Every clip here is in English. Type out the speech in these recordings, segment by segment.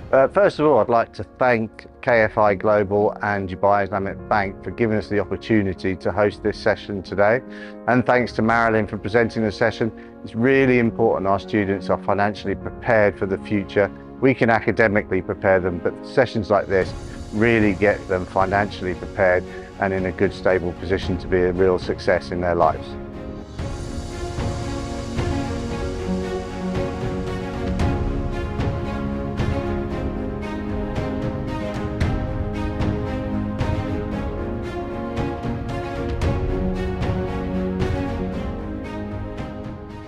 First of all, I'd like to thank KFI Global and Dubai Islamic Bank for giving us the opportunity to host this session today. And thanks to Marilyn for presenting the session. It's really important our students are financially prepared for the future. We can academically prepare them, but sessions like this really get them financially prepared and in a good, stable position to be a real success in their lives.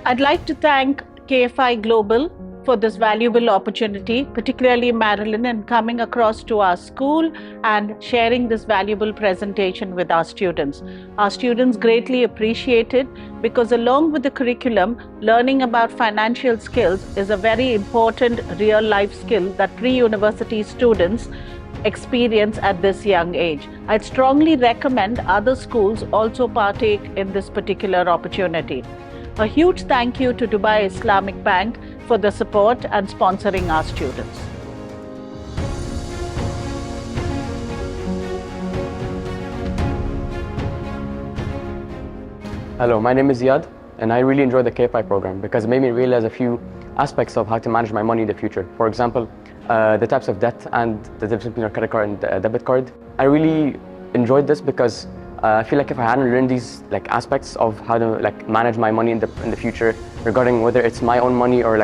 I'd like to thank KFI Global for this valuable opportunity, particularly Marilyn, in coming across to our school and sharing this valuable presentation with our students. Our students greatly appreciate it because along with the curriculum, learning about financial skills is a very important real-life skill that pre-university students experience at this young age. I'd strongly recommend other schools also partake in this particular opportunity. A huge thank you to Dubai Islamic Bank for the support and sponsoring our students. Hello, my name is Ziad, and I really enjoyed the KFI program because it made me realize a few aspects of how to manage my money in the future. For example, the types of debt and the difference between a credit card and a debit card. I really enjoyed this because I feel like if I hadn't learned these aspects of how to manage my money in the future, regarding whether it's my own money or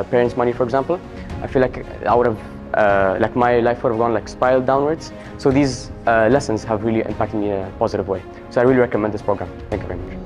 parents' money, for example, I feel like I would have my life would have gone spiraled downwards. So these lessons have really impacted me in a positive way. So I really recommend this program. Thank you very much.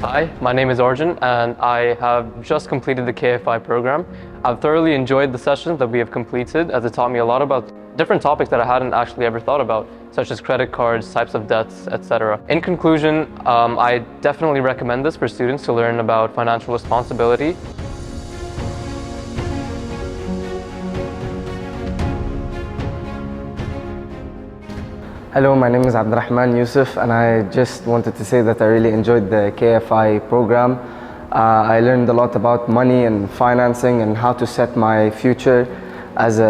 Hi, my name is Arjun and I have just completed the KFI program. I've thoroughly enjoyed the sessions that we have completed as it taught me a lot about different topics that I hadn't actually ever thought about, such as credit cards, types of debts, etc. In conclusion, I definitely recommend this for students to learn about financial responsibility. Hello, my name is Abdurrahman Yusuf, and I just wanted to say that I really enjoyed the KFI program. I learned a lot about money and financing and how to set my future. As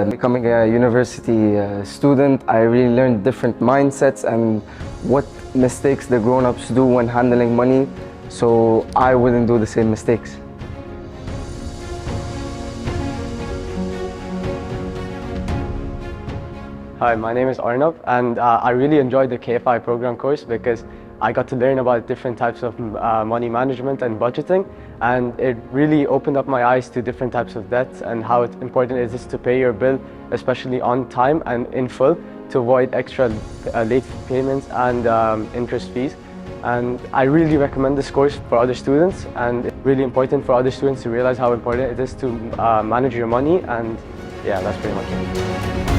becoming a university student, I really learned different mindsets and what mistakes the grown-ups do when handling money, so I wouldn't do the same mistakes. Hi, my name is Arnav, and I really enjoyed the KFI program course because I got to learn about different types of money management and budgeting, and it really opened up my eyes to different types of debts and how important it is to pay your bill, especially on time and in full, to avoid extra late payments and interest fees. And I really recommend this course for other students, and it's really important for other students to realize how important it is to manage your money. And yeah, that's pretty much it.